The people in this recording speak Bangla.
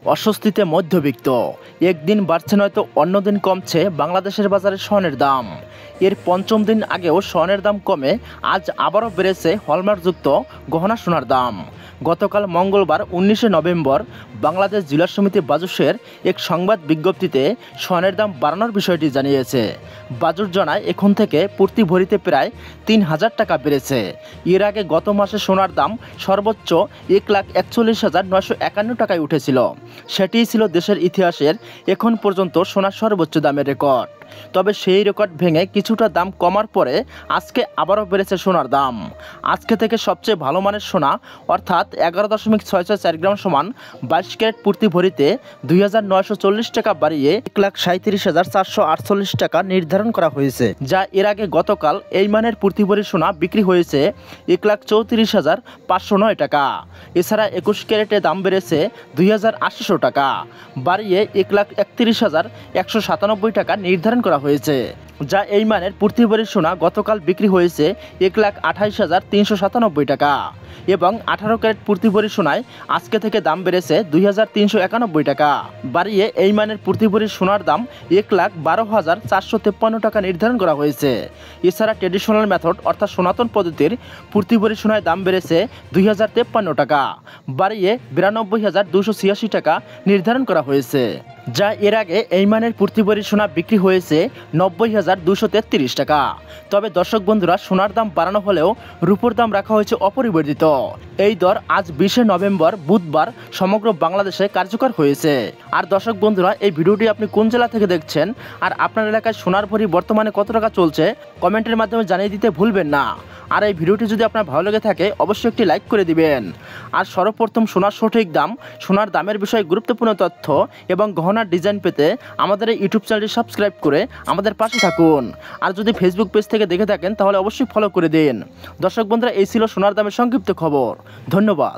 অস্বস্তিতে মধ্যবিত্ত। একদিন বাড়ছে নয়তো অন্যদিন কমছে বাংলাদেশের বাজারে স্বর্ণের দাম। এর পঞ্চম দিন আগেও স্বর্ণের দাম কমে আজ আবারও বেড়েছে হলমার্কযুক্ত গহনা সোনার দাম। গতকাল মঙ্গলবার 19শে নভেম্বর বাংলাদেশ জুয়েলার্স সমিতি বাজুসের এক সংবাদ বিজ্ঞপ্তিতে স্বর্ণের দাম বাড়ানোর বিষয়টি জানিয়েছে। বাজুস জানায় এখন থেকে প্রতি ভরিতে প্রায় 3000 টাকা বেড়েছে। এর আগে গত মাসে সোনার দাম সর্বোচ্চ 1,41,951 টাকায় উঠেছিল। সেটিই ছিল দেশের ইতিহাসের এখন পর্যন্ত সোনার সর্বোচ্চ দামের রেকর্ড। তবে সেই রেকর্ড ভেঙে কিছুটা দাম কমার পরে আজকে আবারও বেড়েছে সোনার দাম। আজকে থেকে সবচেয়ে ভালো মানের সোনা অর্থাৎ 11.664 গ্রাম সমান 22 ক্যারেট প্রতি ভরিতে 2,940 টাকা বাড়িয়ে 1,37,448 টাকা নির্ধারণ করা হয়েছে, যা এর আগে গতকাল এই মানের প্রতি ভরি সোনা বিক্রি হয়েছে 1,34,509 টাকা। এছাড়া 21 ক্যারেটের দাম বেড়েছে 2,800 টাকা বাড়িয়ে 1,31,197 টাকা নির্ধারণ করা হয়েছে, যা এই মানের প্রতি ভরি সোনা গতকাল বিক্রি হয়েছে 1,28,397 টাকা। এবং 18 ক্যারেট প্রতি ভরি সোনায় আজকে থেকে দাম বেড়েছে 2,391 টাকা বাড়িয়ে এই মানের প্রতি ভরি সোনার দাম 1,12,453 টাকা নির্ধারণ করা হয়েছে। এছাড়া ট্রেডিশনাল মেথড অর্থাৎ সনাতন পদ্ধতির প্রতি ভরি সোনায় দাম বেড়েছে 2,053 টাকা বাড়িয়ে 92,286 টাকা নির্ধারণ করা হয়েছে, যা এর আগে এই মানের প্রতি ভরি সোনা বিক্রি হয়েছে 90,233 টাকা। তবে দর্শক বন্ধুরা, সোনার দাম বাড়ানো হলেও রূপোর দাম রাখা হয়েছে অপরিবর্তিত। এই দর আজ 20শে নভেম্বর বুধবার সমগ্র বাংলাদেশে কার্যকর হয়েছে। আর দর্শক বন্ধুরা, এই ভিডিওটি আপনি কোন জেলা থেকে দেখছেন আর আপনার এলাকায় সোনার ভরি বর্তমানে কত টাকা চলছে কমেন্টের মাধ্যমে জানিয়ে দিতে ভুলবেন না। আর এই ভিডিওটি যদি আপনার ভালো লেগে থাকে অবশ্যই একটি লাইক করে দিবেন। আর সর্বপ্রথম সোনার সঠিক দাম, সোনার দামের বিষয়ে গুরুত্বপূর্ণ তথ্য এবং গহনার ডিজাইন পেতে আমাদের এই ইউটিউব চ্যানেলটি সাবস্ক্রাইব করে আমাদের পাশে থাকুন। আর যদি ফেসবুক পেজ থেকে দেখে থাকেন তাহলে অবশ্যই ফলো করে দিন। দর্শক বন্ধুরা, এই ছিল সোনার দামের সংক্ষিপ্ত খবর। ধন্যবাদ।